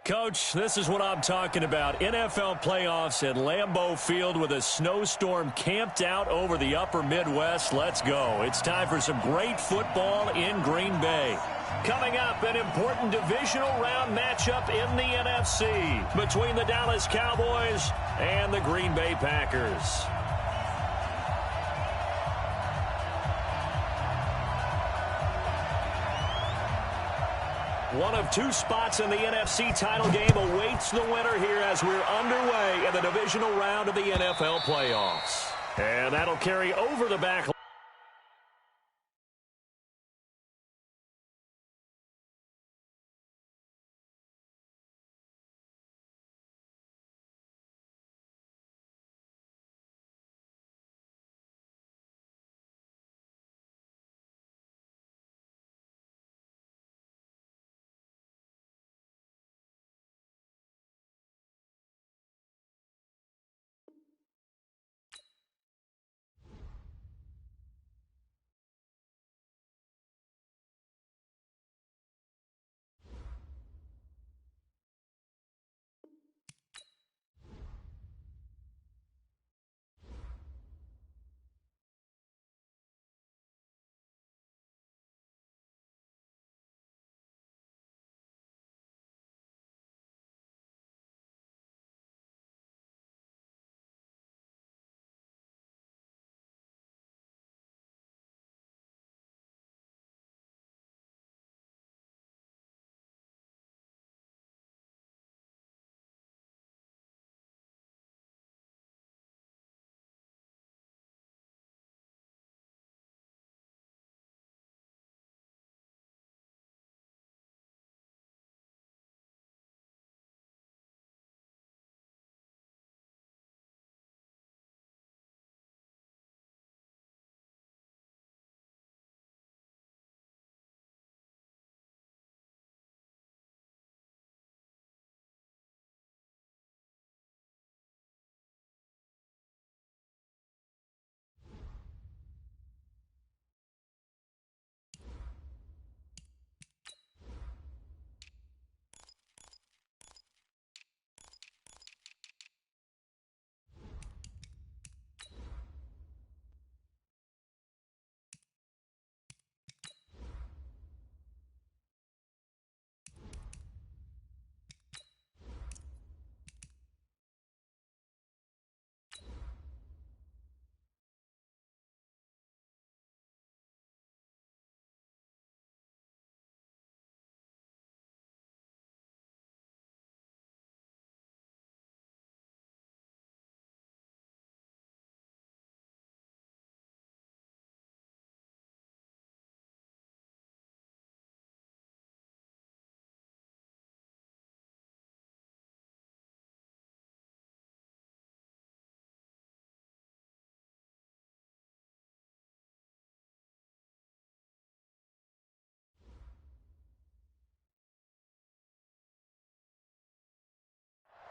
Coach, this is what I'm talking about. NFL playoffs at Lambeau Field with a snowstorm camped out over the upper Midwest. Let's go. It's time for some great football in Green Bay. Coming up, an important divisional round matchup in the NFC between the Dallas Cowboys and the Green Bay Packers. One of two spots in the NFC title game awaits the winner here as we're underway in the divisional round of the NFL playoffs. And that'll carry over the back.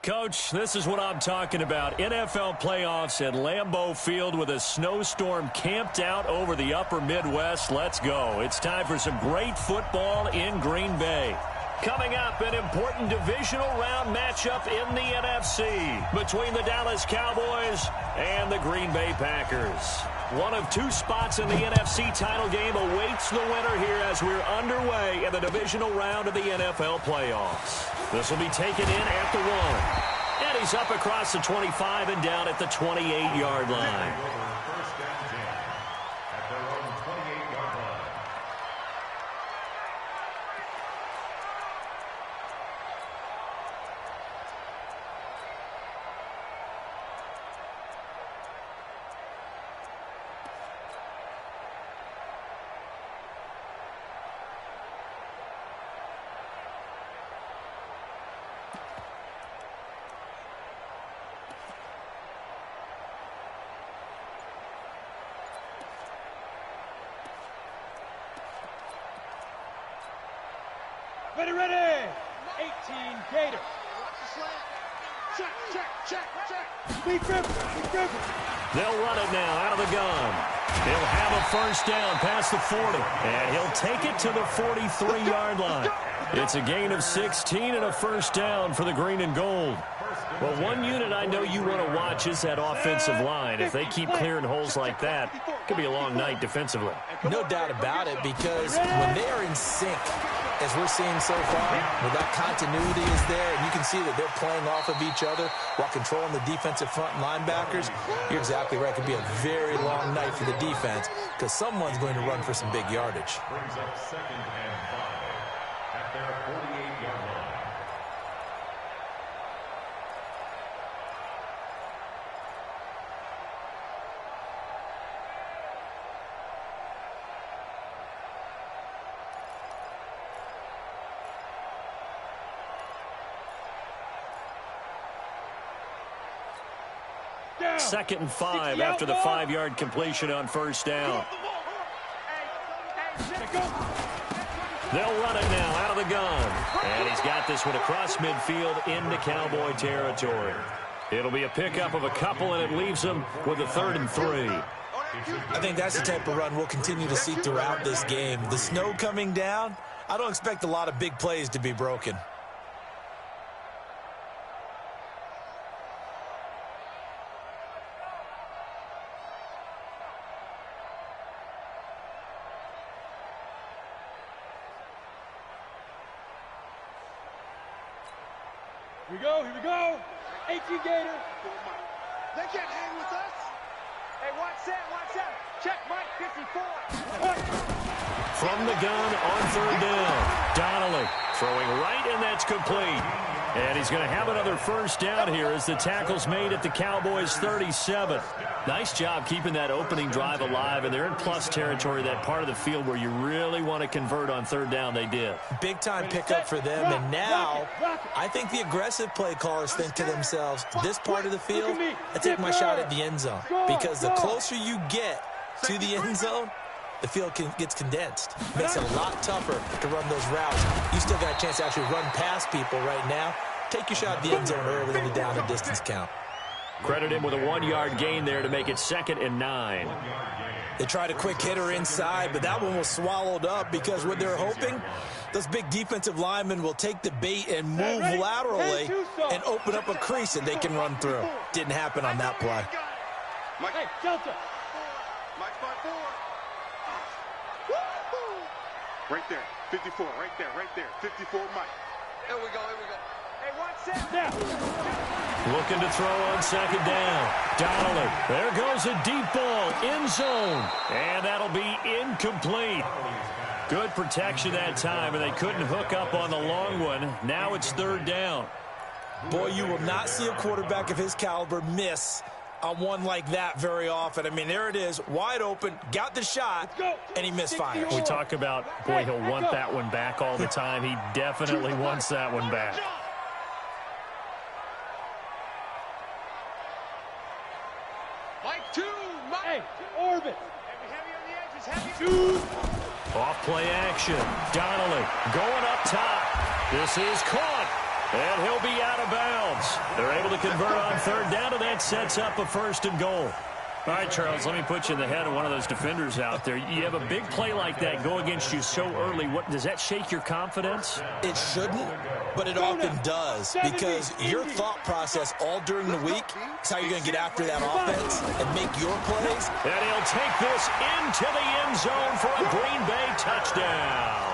Coach, this is what I'm talking about. NFL playoffs at Lambeau Field with a snowstorm camped out over the upper Midwest. Let's go. It's time for some great football in Green Bay. Coming up, an important divisional round matchup in the NFC between the Dallas Cowboys and the Green Bay Packers. One of two spots in the NFC title game awaits the winner here as we're underway in the divisional round of the NFL playoffs. This will be taken in at the 1. And he's up across the 25 and down at the 28-yard line. Ready, ready! 18 Gators. They'll run it now out of the gun. He'll have a first down past the 40, and he'll take it to the 43-yard line. It's a gain of 16 and a first down for the green and gold. Well, one unit I know you want to watch is that offensive line. If they keep clearing holes like that, it could be a long night defensively. No doubt about it, because when they are in sync, as we're seeing so far, where that continuity is there, and you can see that they're playing off of each other while controlling the defensive front linebackers, you're exactly right. It could be a very long night for the defense, because someone's going to run for some big yardage. Brings up 2nd and 5 at their 48-yard line. Second and 5 after the 5-yard completion on first down. They'll run it now out of the gun. And he's got this one across midfield into Cowboy territory. It'll be a pickup of a couple, and it leaves them with a 3rd and 3. I think that's the type of run we'll continue to see throughout this game. The snow coming down, I don't expect a lot of big plays to be broken. Here we go. 18 Gator. They can't hang with us. Hey, watch that. Check Mike 54. From the gun on 3rd down. Donnelly throwing right, and that's complete. And he's going to have another first down here as the tackle's made at the Cowboys' 37. Nice job keeping that opening drive alive, and they're in plus territory, that part of the field where you really want to convert on 3rd down. They did. Big-time pickup for them, and now I think the aggressive play callers think to themselves, this part of the field, I take my shot at the end zone, because the closer you get to the end zone, the field gets condensed. Makes it a lot tougher to run those routes. You still got a chance to actually run past people right now. Take your shot at the end zone early in the down and distance count. Credit him with a 1-yard gain there to make it 2nd and 9. They tried a quick hitter inside, but that one was swallowed up because what they're hoping, those big defensive linemen will take the bait and move laterally and open up a crease that they can run through. Didn't happen on that play. Hey, Delta. Mike 5-4. Right there, 54, right there, 54, Mike. Here we go. Hey, watch that. Yeah. Looking to throw on 2nd down. Donnelly, there goes a deep ball, end zone, and that'll be incomplete. Good protection that time, and they couldn't hook up on the long one. Now it's 3rd down. Boy, you will not see a quarterback of his caliber miss on one like that very often. I mean, there it is, wide open, got the shot, and he misfires. We talk about, boy, he'll want that one back all the time. He definitely wants that one back. Mike 2, Mike. Hey, orbit. Heavy on the edges, heavy. 2. Off play action. Donnelly going up top. This is caught. And he'll be out of bounds. They're able to convert on 3rd down, and that sets up a 1st and goal. All right, Charles, let me put you in the head of one of those defenders out there. You have a big play like that go against you so early. What does that shake your confidence? It shouldn't, but it often does, because your thought process all during the week is how you're going to get after that offense and make your plays. And he'll take this into the end zone for a Green Bay touchdown.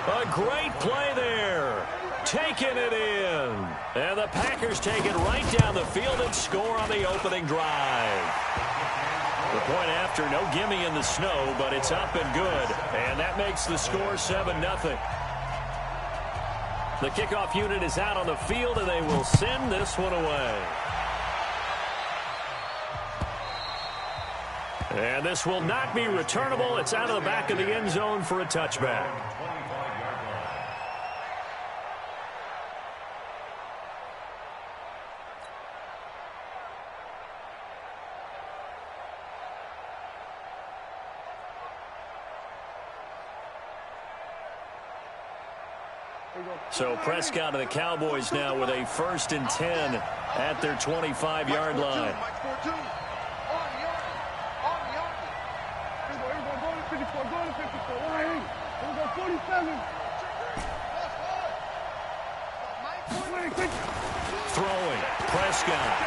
A great play there. Taking it in. And the Packers take it right down the field and score on the opening drive. The point after, no gimme in the snow, but it's up and good. And that makes the score 7-0. The kickoff unit is out on the field, and they will send this one away. And this will not be returnable. It's out of the back of the end zone for a touchback. So Prescott and the Cowboys now with a 1st and 10 at their 25-yard line. Throwing, Prescott.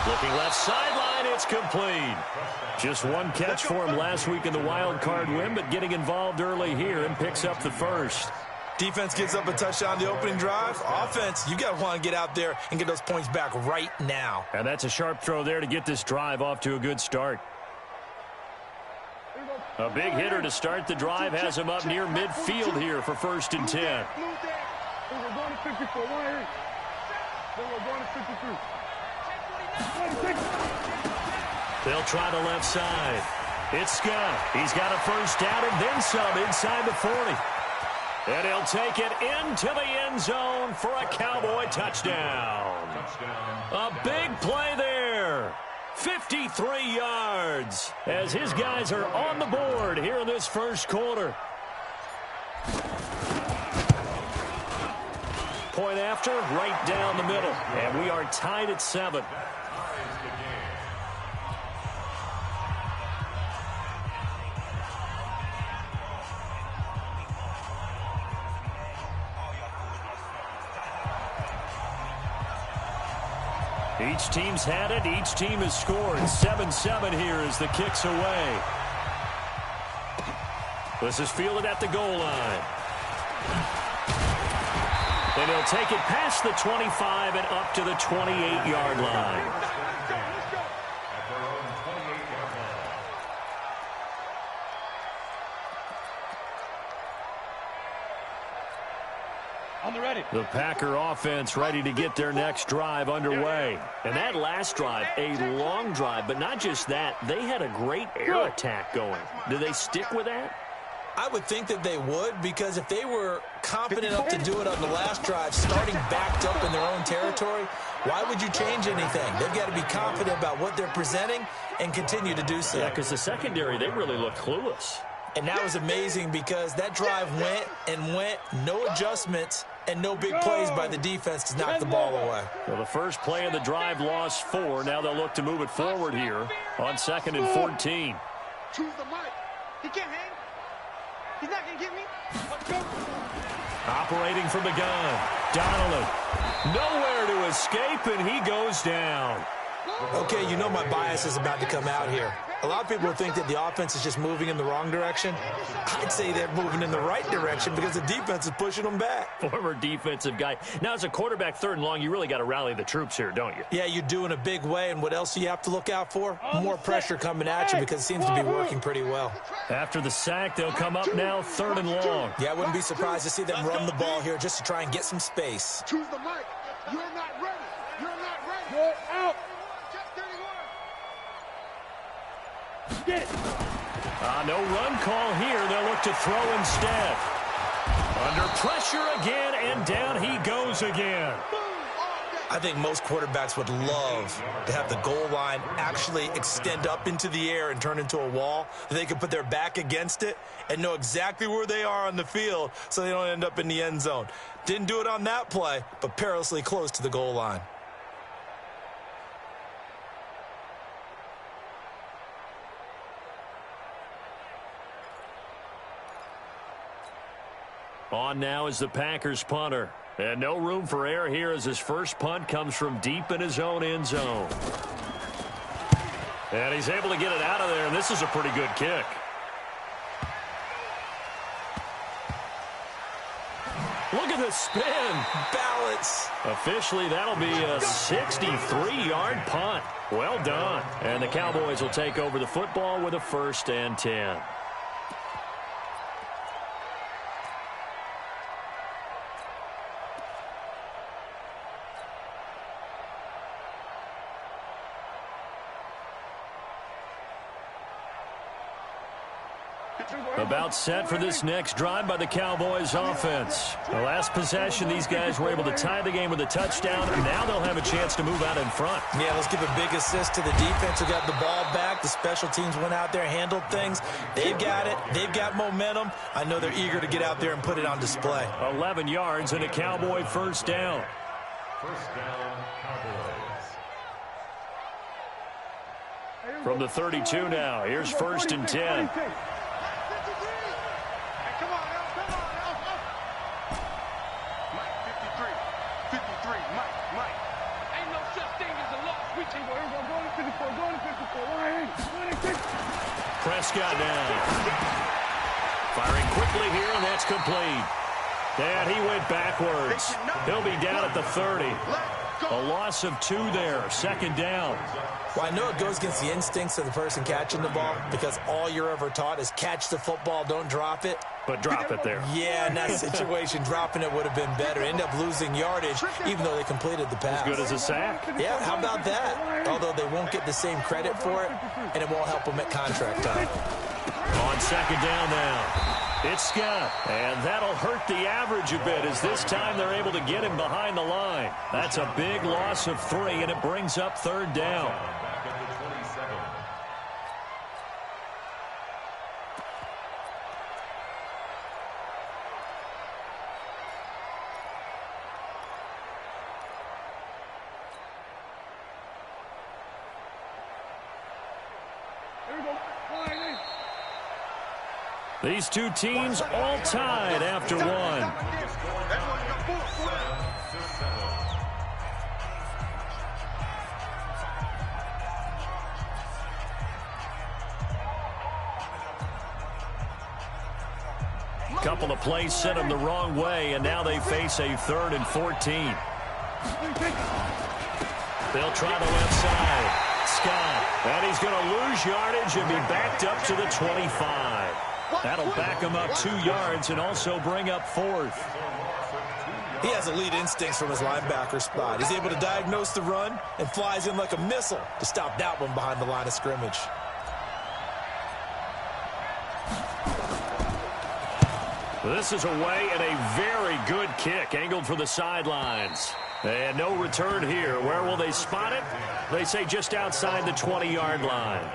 Looking left sideline, it's complete. Just one catch for him last week in the wild card win, but getting involved early here and picks up the first. Defense gets up a touchdown the opening drive. Offense, you got to want to get out there and get those points back right now. And that's a sharp throw there to get this drive off to a good start. A big hitter to start the drive has him up near midfield here for 1st and 10. They'll try the left side. It's Scott. He's got a 1st down and then some inside the 40. And he'll take it into the end zone for a Cowboy touchdown. A big play there. 53 yards as his guys are on the board here in this first quarter. Point after, right down the middle. And we are tied at 7. Each team's had it. Each team has scored. 7-7 here as the kick's away. This is fielded at the goal line. And he'll take it past the 25 and up to the 28-yard line. The Packer offense ready to get their next drive underway. And that last drive, a long drive, but not just that, they had a great air attack going. Do they stick with that? I would think that they would, because if they were confident enough to do it on the last drive, starting backed up in their own territory, why would you change anything? They've got to be confident about what they're presenting and continue to do so. Yeah, because the secondary, they really looked clueless. And that was amazing because that drive went and went, no adjustments, and no big plays by the defense to knock the ball away. Well, the first play of the drive lost 4. Now they'll look to move it forward here on 2nd and 14. Choose the mic. He can't hang. He's not going to get me. Let's go. Operating from the gun. Donnelly. Nowhere to escape, and he goes down. Okay, you know my bias is about to come out here. A lot of people think that the offense is just moving in the wrong direction. I'd say they're moving in the right direction because the defense is pushing them back. Former defensive guy. Now, as a quarterback 3rd and long, you really got to rally the troops here, don't you? Yeah, you do in a big way, and what else do you have to look out for? More pressure coming at you because it seems to be working pretty well. After the sack, they'll come up now 3rd and long. Yeah, I wouldn't be surprised to see them run the ball here just to try and get some space. Choose the mic. You're not ready. You're not ready. Go out. Get it. No run call here. They'll look to throw instead. Under pressure again, and down he goes again. I think most quarterbacks would love to have the goal line actually extend up into the air and turn into a wall. They can put their back against it and know exactly where they are on the field so they don't end up in the end zone. Didn't do it on that play, but perilously close to the goal line. On now is the Packers punter. And no room for error here as his first punt comes from deep in his own end zone. And he's able to get it out of there, and this is a pretty good kick. Look at the spin. Balance. Officially, that'll be a 63-yard punt. Well done. And the Cowboys will take over the football with a 1st and 10. About set for this next drive by the Cowboys offense. The last possession, these guys were able to tie the game with a touchdown. Now they'll have a chance to move out in front. Yeah, let's give a big assist to the defense who got the ball back. The special teams went out there, handled things. They've got it. They've got momentum. I know they're eager to get out there and put it on display. 11 yards and a Cowboy first down. First down, Cowboys. From the 32 now, here's first and 10. Prescott down. Firing quickly here, and that's complete. And he went backwards. He'll be down at the 30. A loss of 2 there, second down. Well, I know it goes against the instincts of the person catching the ball because all you're ever taught is catch the football, don't drop it. But drop it there. Yeah, in that situation, dropping it would have been better. End up losing yardage, even though they completed the pass. As good as a sack. Yeah, how about that? Although they won't get the same credit for it, and it won't help them at contract time. On second down now. It's Scott, and that'll hurt the average a bit as this time they're able to get him behind the line. That's a big loss of 3, and it brings up third down. Back at the 27. These two teams all tied after one. Couple of plays sent them the wrong way, and now they face a 3rd and 14. They'll try the left side. Scott, and he's going to lose yardage and be backed up to the 25. That'll back him up 2 yards and also bring up 4th. He has elite instincts from his linebacker spot. He's able to diagnose the run and flies in like a missile to stop that one behind the line of scrimmage. This is away and a very good kick angled for the sidelines. And no return here. Where will they spot it? They say just outside the 20-yard line.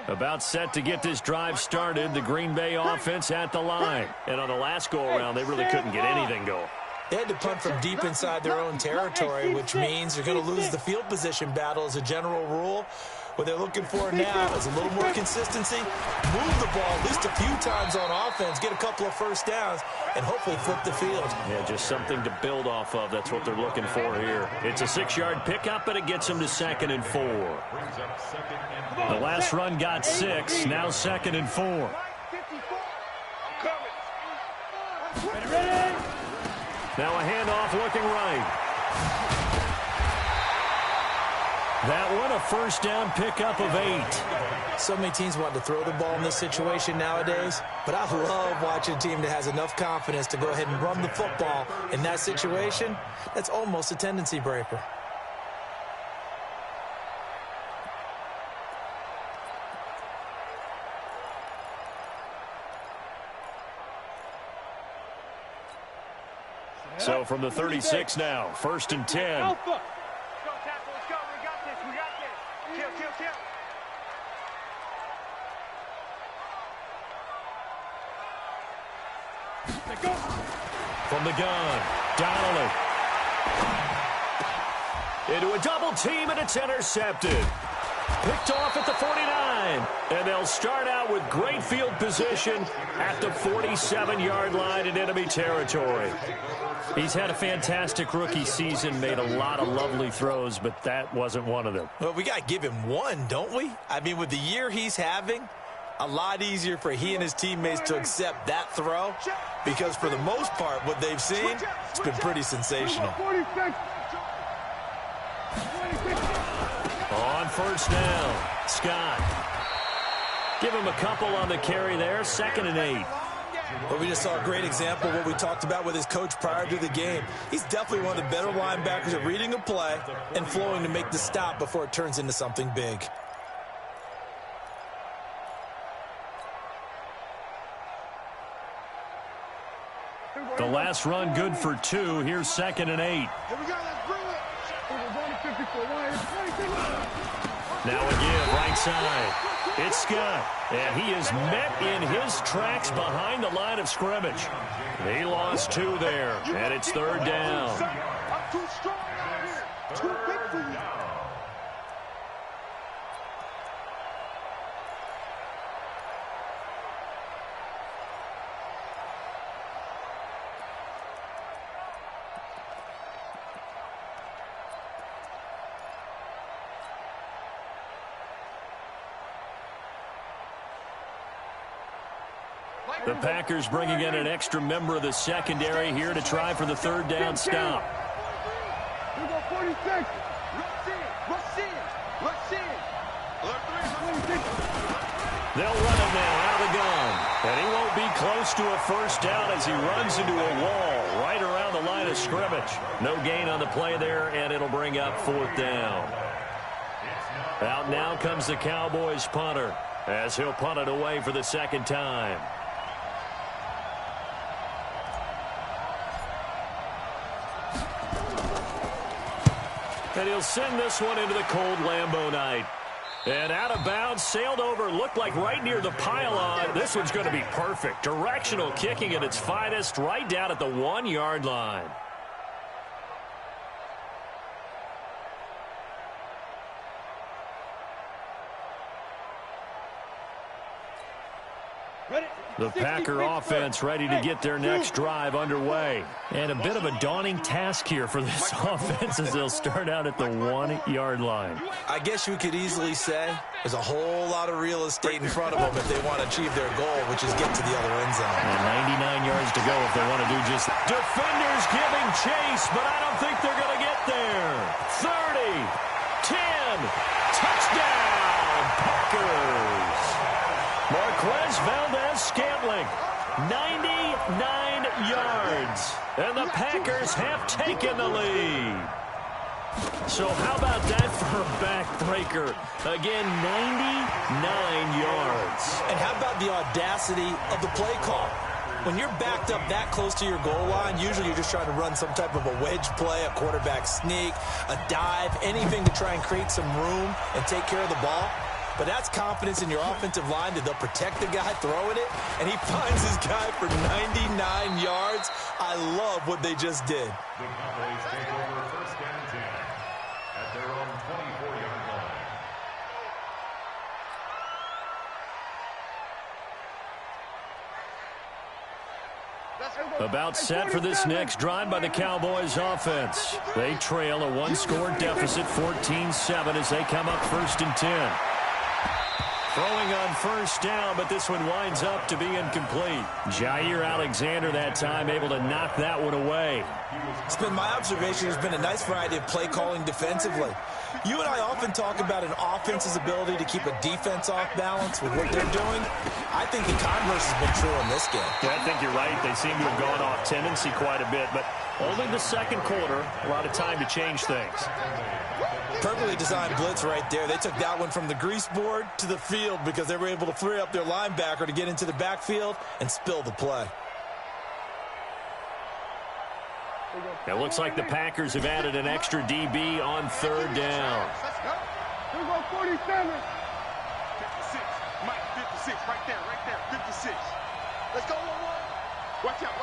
About set to get this drive started. The Green Bay offense at the line. And on the last go-around, they really couldn't get anything going. They had to punt from deep inside their own territory, which means they're going to lose the field position battle as a general rule. What they're looking for now is a little more consistency, move the ball at least a few times on offense, get a couple of first downs, and hopefully flip the field. Yeah, just something to build off of. That's what they're looking for here. It's a 6-yard pickup, but it gets them to 2nd and 4. The last run got 6, now 2nd and 4. Now a handoff looking right. That one, a first down pickup of 8. So many teams want to throw the ball in this situation nowadays, but I love watching a team that has enough confidence to go ahead and run the football in that situation. That's almost a tendency breaker. So from the 36 now, 1st and 10. Let's go, tackle. Let's go. We got this. We got this. Kill, kill, kill. Let's go. From the gun, Donnelly. Into a double team, and it's intercepted. Picked off at the 49. And they'll start out with great field position at the 47-yard line in enemy territory. He's had a fantastic rookie season, made a lot of lovely throws, but that wasn't one of them. Well, we got to give him one, don't we? I mean, with the year he's having, a lot easier for he and his teammates to accept that throw because for the most part, what they've seen, it's been pretty sensational. On first down, Scott. Give him a couple on the carry there, 2nd and 8. Well, we just saw a great example of what we talked about with his coach prior to the game. He's definitely one of the better linebackers at reading a play and flowing to make the stop before it turns into something big. The last run good for 2. Here's 2nd and 8. Here we go, let's bring it. Now a give right side. It's Scott, and he is met in his tracks behind the line of scrimmage. He lost 2 there, and it's 3rd down. I'm too strong out here. Too big for you. The Packers bringing in an extra member of the secondary here to try for the 3rd down stop. We go 46. Rush in. They'll run him now out of the gun. And he won't be close to a 1st down as he runs into a wall right around the line of scrimmage. No gain on the play there, and it'll bring up 4th down. Out now comes the Cowboys punter as he'll punt it away for the 2nd time. And he'll send this one into the cold Lambeau night. And out of bounds, sailed over, looked like right near the pylon. This one's going to be perfect. Directional kicking at its finest, right down at the 1-yard line. The Packer offense ready to get their next drive underway. And a bit of a daunting task here for this offense as they'll start out at the 1-yard line. I guess you could easily say there's a whole lot of real estate in front of them if they want to achieve their goal, which is get to the other end zone. And 99 yards to go if they want to do just that. Defenders giving chase, but I don't think they're going to get there. 30, 10, touchdown, Packers. Marquez Valdez-Scantling, 99 yards. And the Packers have taken the lead. So how about that for a backbreaker? Again, 99 yards. And how about the audacity of the play call? When you're backed up that close to your goal line, usually you're just trying to run some type of a wedge play, a quarterback sneak, a dive, anything to try and create some room and take care of the ball. But that's confidence in your offensive line that they'll protect the guy throwing it, and he finds his guy for 99 yards. I love what they just did. The Cowboys take over 1st and 10 at their own 24-yard line. About set for this next drive by the Cowboys offense. They trail a 1-score deficit, 14-7 as they come up 1st and 10. Throwing on 1st down, but this one winds up to be incomplete. Jair Alexander that time able to knock that one away. It's been my observation there's been a nice variety of play calling defensively. You and I often talk about an offense's ability to keep a defense off balance with what they're doing. I think the converse has been true in this game. Yeah, I think you're right. They seem to have gone off tendency quite a bit, but only the 2nd quarter, a lot of time to change things. Perfectly designed blitz right there. They took that one from the grease board to the field because they were able to free up their linebacker to get into the backfield and spill the play. It looks like the Packers have added an extra DB on 3rd down. Here we go, 47. 56. Mike, 56. Right there. 56. Let's go, 1-1. Watch out.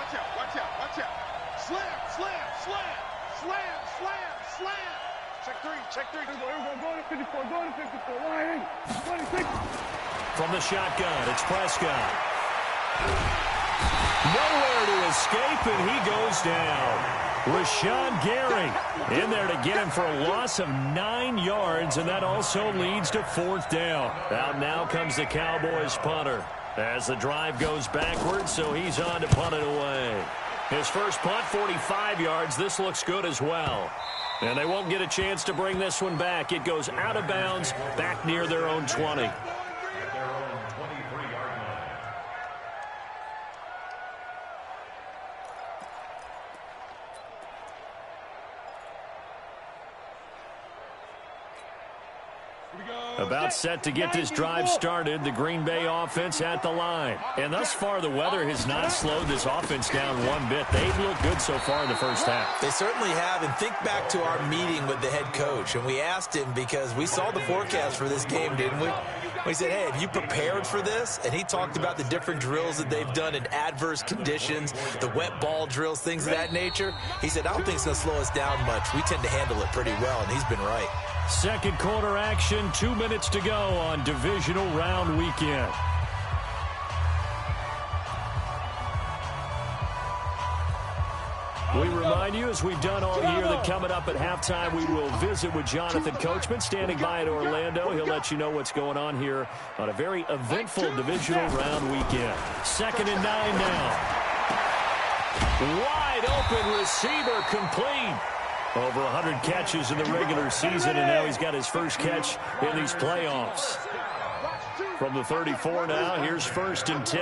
Slam. Check 3. Here we go. Going to 54. Line 26. From the shotgun, it's Prescott. Nowhere to escape, and he goes down. Rashawn Gary in there to get him for a loss of 9 yards, and that also leads to 4th down. Out now comes the Cowboys punter as the drive goes backwards, so he's on to punt it away. His first punt, 45 yards. This looks good as well. And they won't get a chance to bring this one back. It goes out of bounds, back near their own 20. At their own 23-yard line. About set to get this drive started, the Green Bay offense at the line. And thus far, the weather has not slowed this offense down one bit. They've looked good so far in the first half. They certainly have. And think back to our meeting with the head coach. And we asked him because we saw the forecast for this game, didn't we? We said, hey, have you prepared for this? And he talked about the different drills that they've done in adverse conditions, the wet ball drills, things of that nature. He said, I don't think it's going to slow us down much. We tend to handle it pretty well, and he's been right. Second quarter action, 2 minutes to go on divisional round weekend. We remind you, as we've done all year, that coming up at halftime, we will visit with Jonathan Coachman, standing by in Orlando. He'll let you know what's going on here on a very eventful divisional round weekend. 2nd and 9 now. Wide open receiver, complete. Over 100 catches in the regular season, and now he's got his first catch in these playoffs. From the 34 now, here's 1st and 10.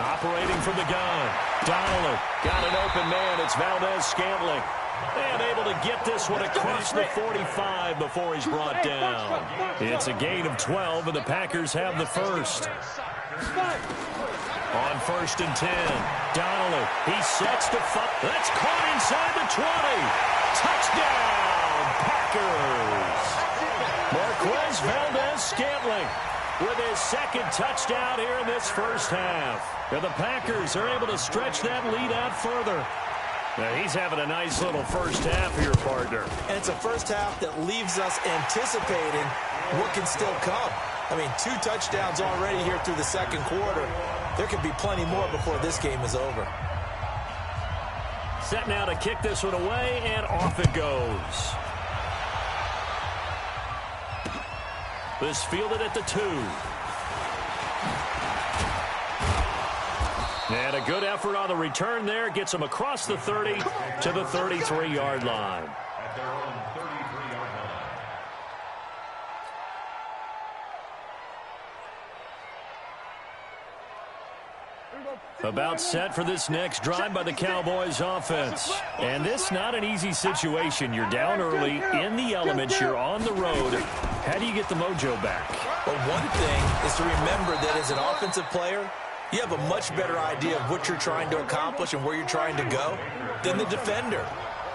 Operating from the gun. Donnelly got an open man. It's Valdez-Scantling. And able to get this one across the 45 before he's brought down. It's a gain of 12, and the Packers have the first. On 1st and 10, Donnelly, he sets to fire. That's caught inside the 20. Touchdown, Packers. Marquez Valdez-Scantling with his second touchdown here in this first half. And the Packers are able to stretch that lead out further. Now, he's having a nice little first half here, partner. And it's a first half that leaves us anticipating what can still come. I mean, 2 touchdowns already here through the second quarter. There could be plenty more before this game is over. Set now to kick this one away, and off it goes. This fielded at the 2. And a good effort on the return there. Gets him across the 30 to the 33-yard line. At their own 33-yard line. About set for this next drive by the Cowboys offense. And this not an easy situation. You're down early, in the elements, you're on the road. How do you get the mojo back? Well, one thing is to remember that as an offensive player, you have a much better idea of what you're trying to accomplish and where you're trying to go than the defender.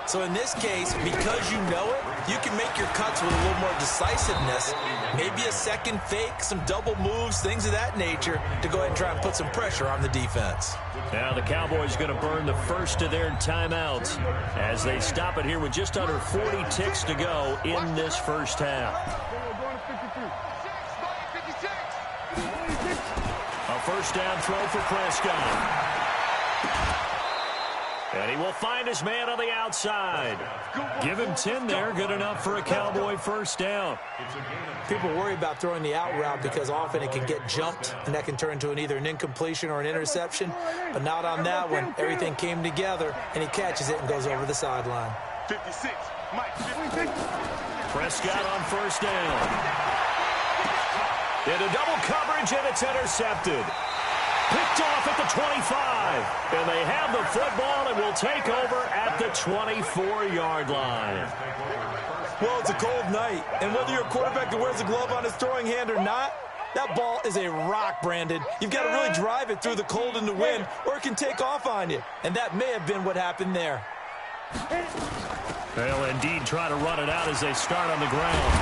So in this case, because you know it, you can make your cuts with a little more decisiveness, maybe a second fake, some double moves, things of that nature, to go ahead and try and put some pressure on the defense. Now the Cowboys going to burn the first of their timeouts as they stop it here with just under 40 ticks to go in this first half. A first down throw for Prescott. And he will find his man on the outside. Give him 10 there. Good enough for a Cowboy first down. People worry about throwing the out route because often it can get jumped, and that can turn into either an incompletion or an interception. But not on that one. Everything came together, and he catches it and goes over the sideline. 56, Mike, 56. Prescott on first down. Into double coverage, and it's intercepted. Picked off at the 25. And they have the football and will take over at the 24-yard line. Well, it's a cold night, and whether you're a quarterback that wears a glove on his throwing hand or not, that ball is a rock, Brandon. You've got to really drive it through the cold and the wind, or it can take off on you. And that may have been what happened there. They'll indeed try to run it out as they start on the ground.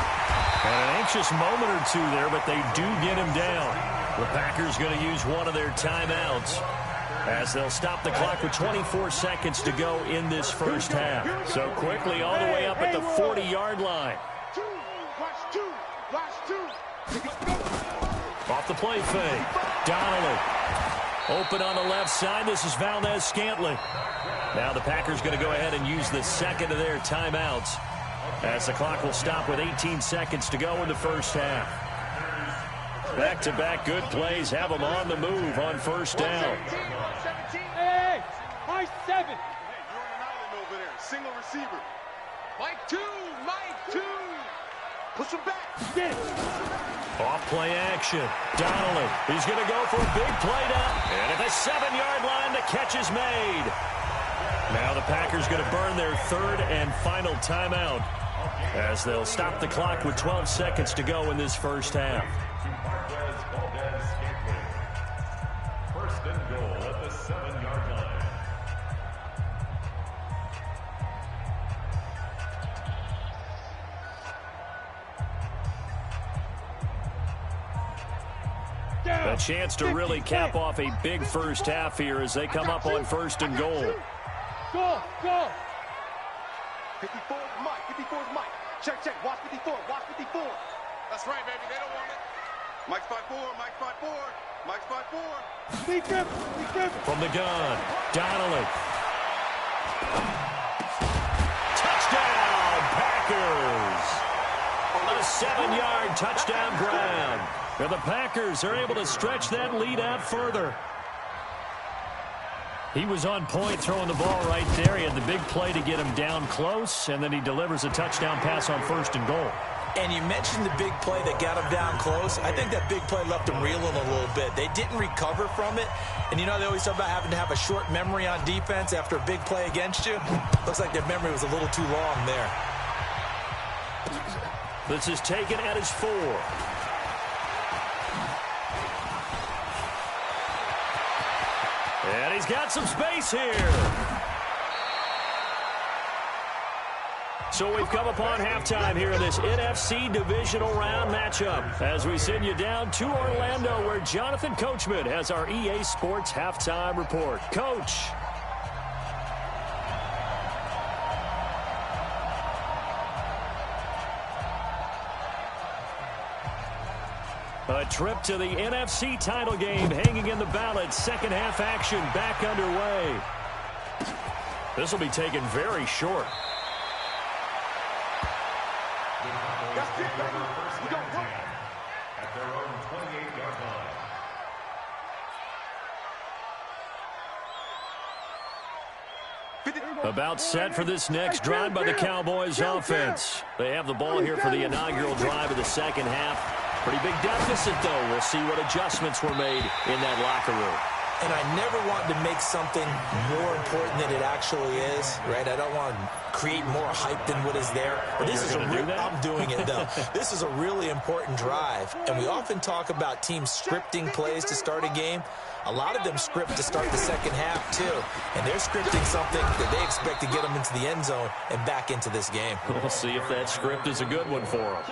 And an anxious moment or two there, but they do get him down. The Packers going to use one of their timeouts as they'll stop the clock with 24 seconds to go in this first half. So quickly all the way up at the 40-yard line. Off the play fake. Donnelly. Open on the left side. This is Valdez-Scantling. Now the Packers going to go ahead and use the second of their timeouts as the clock will stop with 18 seconds to go in the first half. Back-to-back good plays have them on the move on first down. Hey, Mike 7. Hey, you're on an island over there. Single receiver. Mike 2, Mike 2. Push him back. Get it. Off play action. Donnelly. He's going to go for a big play down. And at the 7-yard line, the catch is made. Now the Packers going to burn their third and final timeout as they'll stop the clock with 12 seconds to go in this first half. First and goal at the 7-yard line. A chance to really cap off a big first half here as they come up on first and goal. Go, go. 54 is Mike. 54 is Mike. Check, check. Watch 54. Watch 54. That's right, baby. They don't want it. Mike's 5'4. Mike's 5'4. Mike's 5'4. Be careful. Be careful. From the gun, Donnelly. Touchdown, Packers. A 7-yard touchdown grab. And the Packers are able to stretch that lead out further. He was on point throwing the ball right there. He had the big play to get him down close, and then he delivers a touchdown pass on first and goal. And you mentioned the big play that got him down close. I think that big play left him reeling a little bit. They didn't recover from it. And you know, they always talk about having to have a short memory on defense after a big play against you. Looks like their memory was a little too long there. This is taken at his 4. And he's got some space here. So we've come upon halftime here in this NFC divisional round matchup as we send you down to Orlando where Jonathan Coachman has our EA Sports halftime report. Coach. A trip to the NFC title game hanging in the balance. Second half action back underway. This will be taken very short. That's it, baby. We don't run. At their own 28-yard line. About set for this next drive by the Cowboys offense. They have the ball here for the inaugural drive of the second half. Pretty big deficit, though. We'll see what adjustments were made in that locker room. And I never want to make something more important than it actually is, right? I don't want to create more hype than what is there. But this is I'm doing it, though. This is a really important drive. And we often talk about teams scripting plays to start a game. A lot of them script to start the second half, too. And they're scripting something that they expect to get them into the end zone and back into this game. We'll see if that script is a good one for them.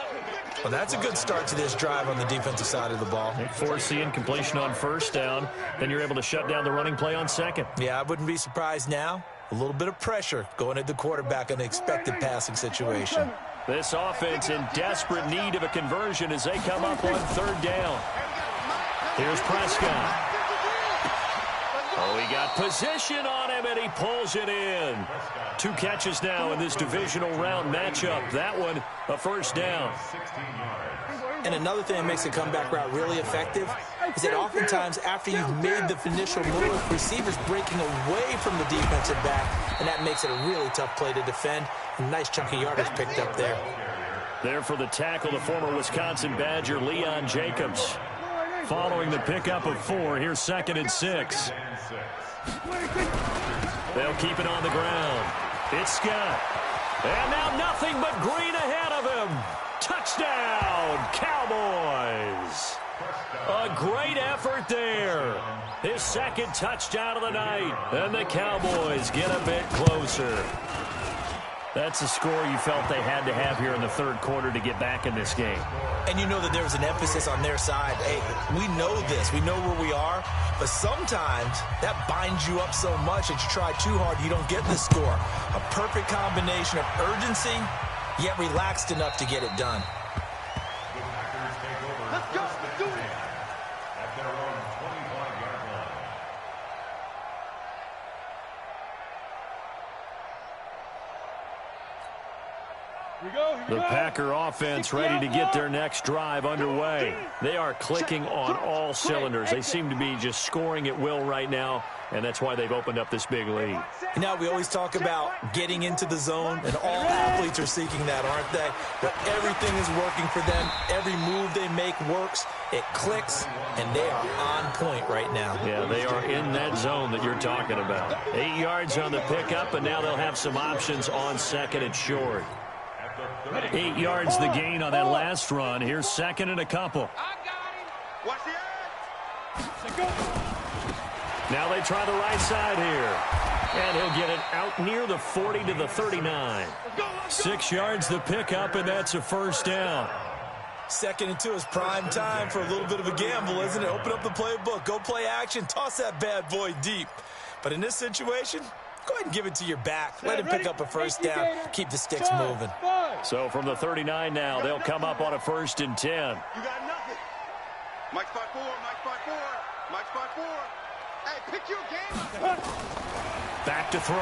Well, that's a good start to this drive on the defensive side of the ball. Foreseeing completion on first down. Then you're able to shut down the running play on second. Yeah, I wouldn't be surprised now. A little bit of pressure going at the quarterback in an expected passing situation. This offense in desperate need of a conversion as they come up on third down. Here's Prescott. Oh, he got position on him, and he pulls it in. 2 catches now in this divisional round matchup. That one, a first down. And another thing that makes the comeback route really effective is that oftentimes after you've made the initial move, receivers breaking away from the defensive back, and that makes it a really tough play to defend. A nice chunk of yardage picked up there. There for the tackle, the former Wisconsin Badger, Leon Jacobs. Following the pickup of 4, here's 2nd and 6. They'll keep it on the ground. It's Scott. And now nothing but green ahead of him. Touchdown, Cowboys. A great effort there. His 2nd touchdown of the night. And the Cowboys get a bit closer. That's a score you felt they had to have here in the third quarter to get back in this game. And you know that there was an emphasis on their side. Hey, we know this. We know where we are. But sometimes that binds you up so much that you try too hard, you don't get the score. A perfect combination of urgency, yet relaxed enough to get it done. Let's go. Let's do it. At their own 25-yard line. The Packer offense ready to get their next drive underway. They are clicking on all cylinders. They seem to be just scoring at will right now, and that's why they've opened up this big lead. You know, we always talk about getting into the zone, and all athletes are seeking that, aren't they? But everything is working for them. Every move they make works. It clicks, and they are on point right now. Yeah, they are in that zone that you're talking about. 8 yards on the pickup, and now they'll have some options on 2nd and short. 8 yards the gain on that last run. Here's second and a couple. Watch the Now they try the right side here. And he'll get it out near the 40 to the 39. 6 yards the pickup, and that's a first down. 2nd and 2 is prime time for a little bit of a gamble, isn't it? Open up the playbook, go play action, toss that bad boy deep. But in this situation, go ahead and give it to your back. Let him pick up a first down. Keep the sticks moving. So from the 39 now, they'll come up on a 1st and 10. You got nothing. Mike spot 4, Mike spot 4, Mike spot 4. Hey, pick your game up. Back to throw.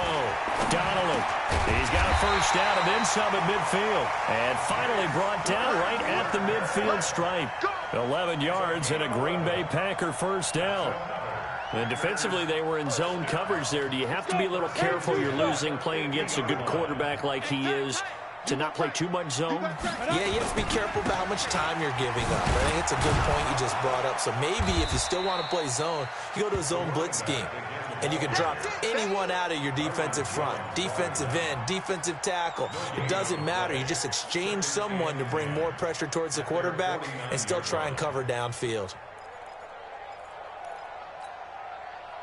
Donnelly. He's got a first down and then some at midfield. And finally brought down right at the midfield stripe. 11 yards and a Green Bay Packer first down. And defensively, they were in zone coverage there. Do you have to be a little careful? You're losing playing against a good quarterback like he is to not play too much zone? Yeah, you have to be careful about how much time you're giving up. I think it's a good point you just brought up. So maybe if you still want to play zone, you go to a zone blitz scheme. And you can drop anyone out of your defensive front. Defensive end, defensive tackle. It doesn't matter. You just exchange someone to bring more pressure towards the quarterback and still try and cover downfield.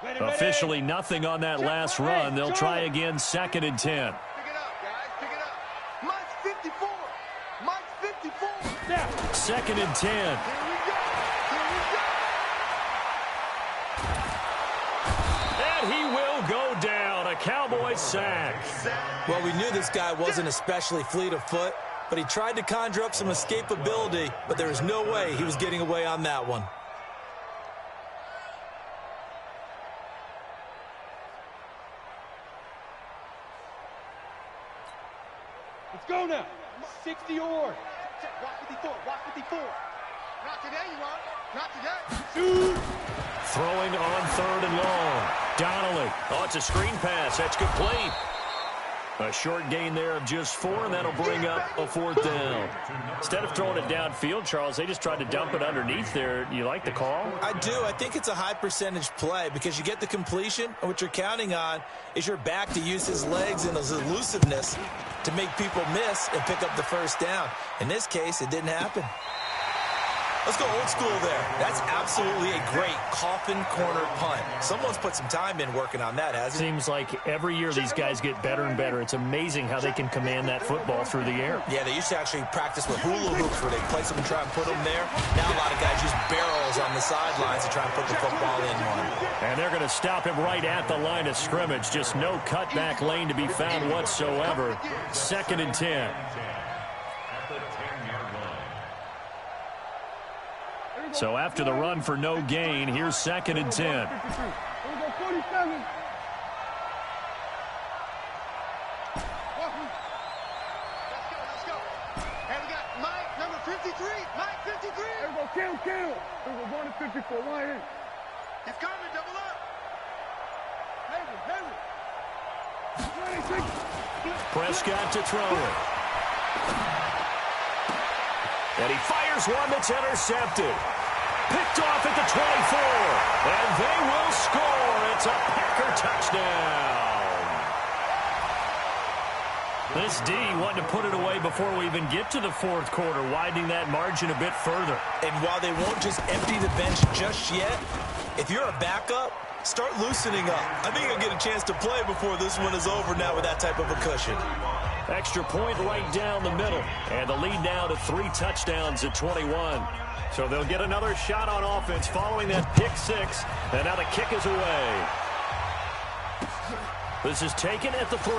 Officially nothing on that last run. They'll try again 2nd and 10. Pick it up, guys. Pick it up. Mike's 54. Mike's 54. 2nd and 10. Here we go. And he will go down. A Cowboy sack. Well, we knew this guy wasn't especially fleet of foot, but he tried to conjure up some escapability, but there was no way he was getting away on that one. Let's go now. 60 yards. Watch 54. Watch 54. Not today, you are. Not today. Throwing on 3rd and long. Donnelly. Oh, it's a screen pass. That's complete. A short gain there of just 4, and that'll bring up a 4th down. Instead of throwing it downfield, Charles, they just tried to dump it underneath there. You like the call? I do. I think it's a high percentage play because you get the completion, and what you're counting on is your back to use his legs and his elusiveness to make people miss and pick up the first down. In this case, it didn't happen. Let's go old school there. That's absolutely a great coffin corner punt. Someone's put some time in working on that, hasn't it? Seems like every year these guys get better and better. It's amazing how they can command that football through the air. Yeah, they used to actually practice with hula hoops where they place them and try and put them there. Now a lot of guys use barrels on the sidelines to try and put the football in one. And they're going to stop him right at the line of scrimmage. Just no cutback lane to be found whatsoever. 2nd and 10. So after the run for no gain, here's 2nd and 10. Here we go, 47. Let's go. And we got Mike, number 53. Mike, 53. Here we go, kill. Here we go, 1 to 54, right here. He's coming, double up. Henry. 26. Prescott to throw it. And he fires one that's intercepted. Picked off at the 24. And they will score. It's a Packer touchdown. This D wanted to put it away before we even get to the 4th quarter, widening that margin a bit further. And while they won't just empty the bench just yet, if you're a backup, start loosening up. I think you'll get a chance to play before this one is over now with that type of a cushion. Extra point right down the middle. And the lead now to 3 touchdowns at 21. So they'll get another shot on offense following that pick 6. And now the kick is away. This is taken at the 3.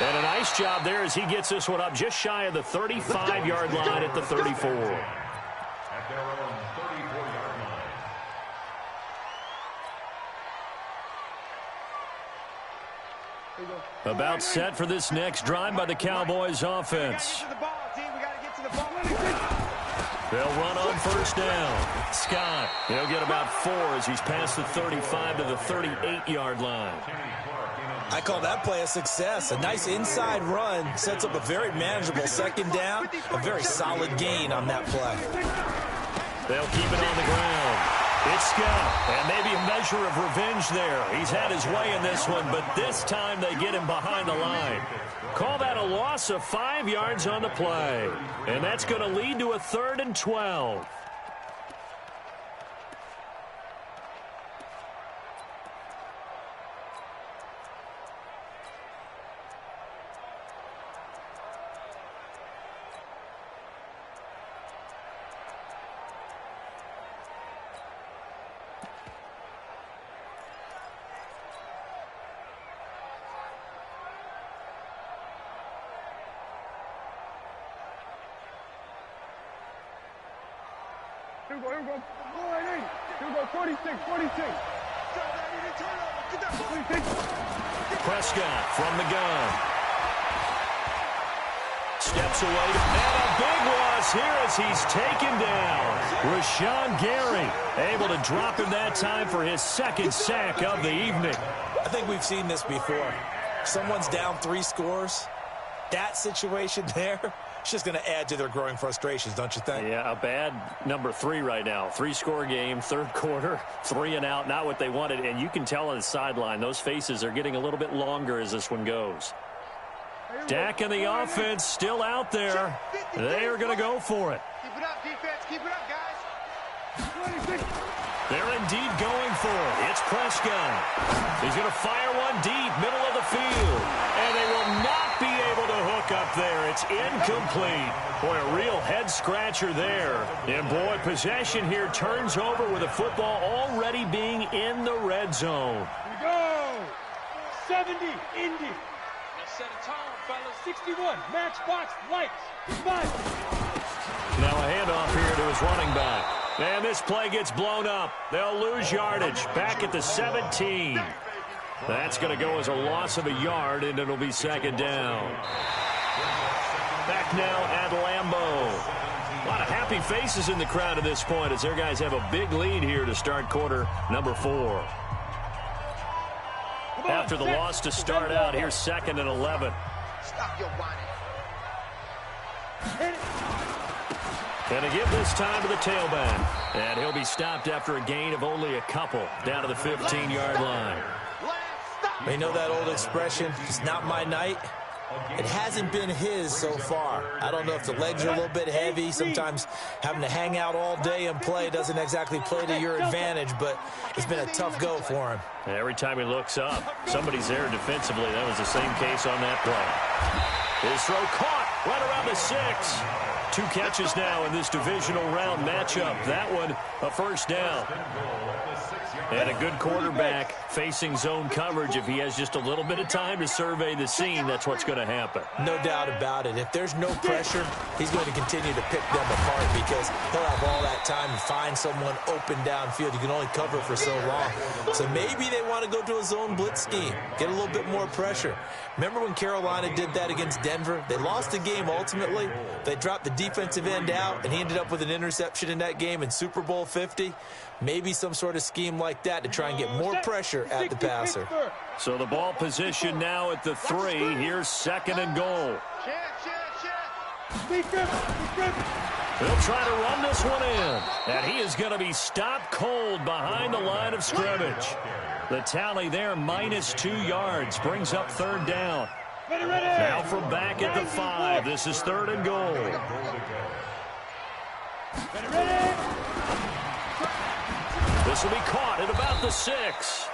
And a nice job there as he gets this one up just shy of the 35-yard line at the 34. At their own 34-yard line. About set for this next drive by the Cowboys offense. They'll run on 1st down. Scott, he'll get about 4 as he's past the 35 to the 38-yard line. I call that play a success. A nice inside run sets up a very manageable 2nd down. A very solid gain on that play. They'll keep it on the ground. It's Scott, and maybe a measure of revenge there. He's had his way in this one, but this time they get him behind the line. Call that a loss of 5 yards on the play, and that's going to lead to a 3rd and 12. Here we go. 46. 46. Prescott from the gun. Steps away, and a big loss here as he's taken down. Rashawn Gary able to drop him that time for his 2nd sack of the evening. I think we've seen this before. Someone's down 3 scores. That situation there, it's just going to add to their growing frustrations, don't you think? Yeah, a bad number 3 right now. 3-score game, 3rd quarter, 3 and out, not what they wanted. And you can tell on the sideline, those faces are getting a little bit longer as this one goes. Dak and the offense still out there. They are going to go for it. Keep it up, defense. Keep it up, guys. They're indeed going for it. It's Prescott. He's going to fire one deep, middle of the field. And they will not be able to hook up there. It's incomplete. Boy, a real head-scratcher there. And, boy, possession here turns over with the football already being in the red zone. Here we go. 70, Indy. Let's set a tone, fellas. 61, matchbox, lights. 5. Now a handoff here to his running back. And this play gets blown up. They'll lose yardage back at the 17. That's going to go as a loss of a yard, and it'll be 2nd down. Back now at Lambeau. A lot of happy faces in the crowd at this point as their guys have a big lead here to start quarter number 4. After the loss to start out, here's 2nd and 11. Stop your whining. And to give this time to the tailback. And he'll be stopped after a gain of only a couple down to the 15-yard line. You know that old expression, it's not my night? It hasn't been his so far. I don't know if the legs are a little bit heavy. Sometimes having to hang out all day and play doesn't exactly play to your advantage, but it's been a tough go for him. And every time he looks up, somebody's there defensively. That was the same case on that play. His throw caught right around the 6. 2 catches now in this divisional round matchup. That one, a 1st down. And a good quarterback facing zone coverage. If he has just a little bit of time to survey the scene, that's what's going to happen. No doubt about it. If there's no pressure, he's going to continue to pick them apart because he'll have all that time to find someone open downfield. You can only cover for so long. So maybe they want to go to a zone blitz scheme, get a little bit more pressure. Remember when Carolina did that against Denver? They lost the game ultimately. They dropped the defensive end out, and he ended up with an interception in that game in Super Bowl 50. Maybe some sort of scheme like that to try and get more pressure at the passer. So the ball position now at the 3. Here's 2nd and goal. He'll try to run this one in. And he is going to be stopped cold behind the line of scrimmage. The tally there, -2 yards, brings up 3rd down. Now from back at the 5. This is 3rd and goal. This will be caught at about the 6.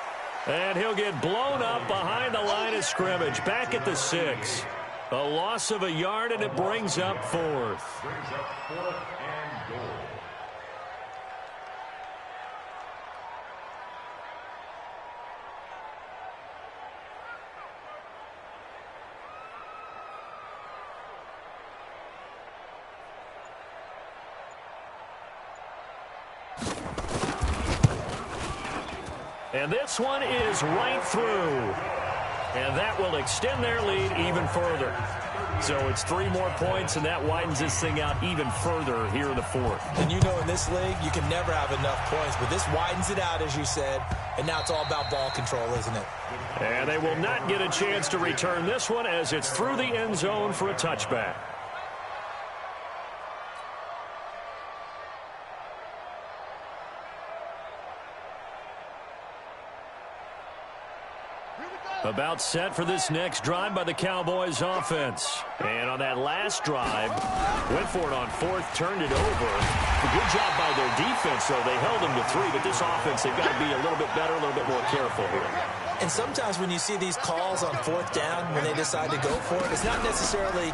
And he'll get blown up behind the line of scrimmage. Back at the 6. A loss of a yard, and it brings up 4th. And this one is right through. And that will extend their lead even further. So it's 3 more points, and that widens this thing out even further here in the 4th. And you know in this league, you can never have enough points. But this widens it out, as you said. And now it's all about ball control, isn't it? And they will not get a chance to return this one as it's through the end zone for a touchback. About set for this next drive by the Cowboys offense. And on that last drive, went for it on fourth, turned it over. A good job by their defense, though. They held them to 3, but this offense, they've got to be a little bit better, a little bit more careful here. And sometimes when you see these calls on fourth down, when they decide to go for it, it's not necessarily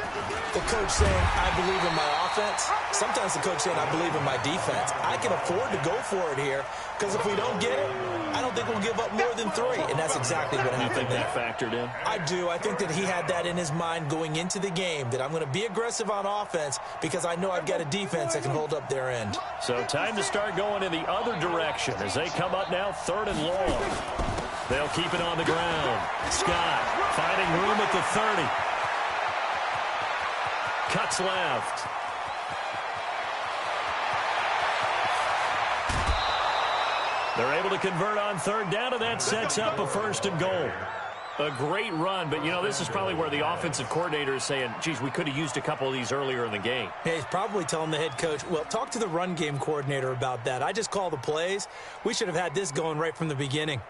the coach saying, I believe in my offense. Sometimes the coach saying, I believe in my defense. I can afford to go for it here because if we don't get it, I don't think we'll give up more than 3. And that's exactly what happened. You think that factored in? I do. I think that he had that in his mind going into the game, that I'm going to be aggressive on offense because I know I've got a defense that can hold up their end. So time to start going in the other direction as they come up now 3rd and long. They'll keep it on the ground. Scott finding room at the 30. Cuts left. They're able to convert on 3rd down, and that sets up a 1st and goal. A great run, but, you know, this is probably where the offensive coordinator is saying, geez, we could have used a couple of these earlier in the game. Yeah, he's probably telling the head coach, well, talk to the run game coordinator about that. I just call the plays. We should have had this going right from the beginning.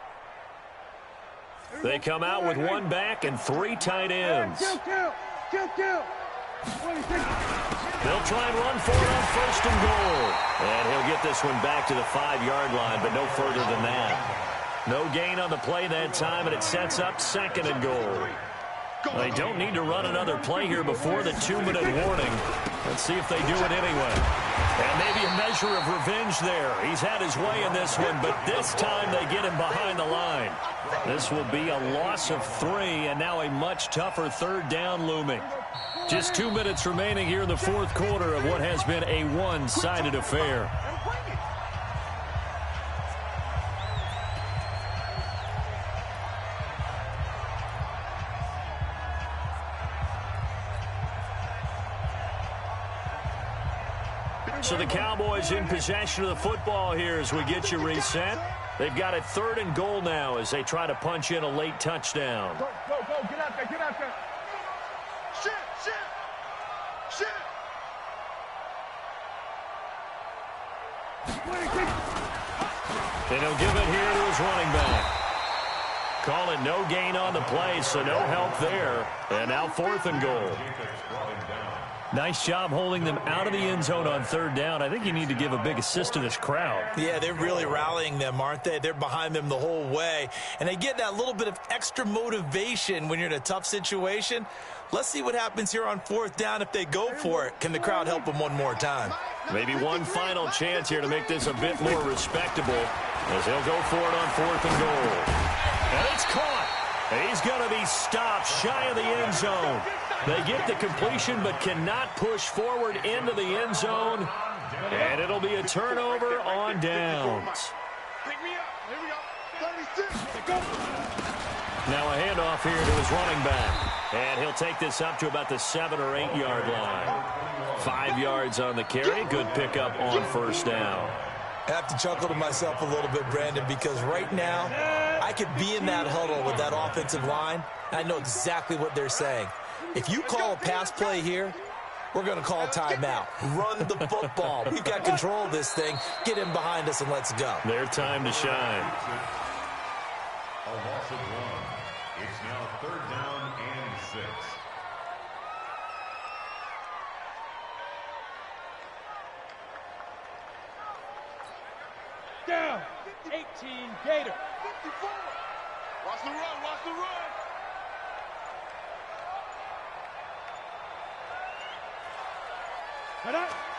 They come out with 1 back and 3 tight ends. They'll try and run for it on 1st and goal. And he'll get this one back to the 5-yard line, but no further than that. No gain on the play that time, and it sets up 2nd and goal. They don't need to run another play here before the 2-minute warning. Let's see if they do it anyway. And maybe a measure of revenge there. He's had his way in this one, but this time they get him behind the line. This will be a loss of 3, and now a much tougher 3rd down looming. Just 2 minutes remaining here in the 4th quarter of what has been a one-sided affair. So the Cowboys in possession of the football here as we get you reset. They've got a 3rd and goal now as they try to punch in a late touchdown. Go, get out there, get out there. Shit. And he'll give it here to his running back. Call it no gain on the play, so no help there. And now 4th and goal. Nice job holding them out of the end zone on 3rd down. I think you need to give a big assist to this crowd. Yeah, they're really rallying them, aren't they? They're behind them the whole way. And they get that little bit of extra motivation when you're in a tough situation. Let's see what happens here on 4th down if they go for it. Can the crowd help them one more time? Maybe one final chance here to make this a bit more respectable as they'll go for it on 4th and goal. And it's caught. He's going to be stopped shy of the end zone. They get the completion but cannot push forward into the end zone. And it'll be a turnover on downs. Now a handoff here to his running back. And he'll take this up to about the 7 or 8 yard line. 5 yards on the carry. Good pickup on 1st down. I have to chuckle to myself a little bit, Brandon, because right now I could be in that huddle with that offensive line. And I know exactly what they're saying. If you call a pass play here, we're going to call timeout. Run the football. We've got control of this thing. Get him behind us and let's go. Their time to shine. A loss of 1. It's now 3rd down and 6. Down. 18 Gator. 54. Watch the run.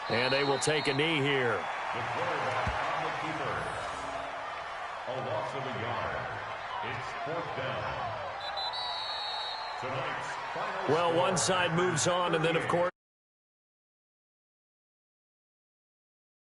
And they will take a knee here. The quarterback on the keeper. A loss of a yard. It's 4th down. Tonight's final Well, one side moves on, and then, of course,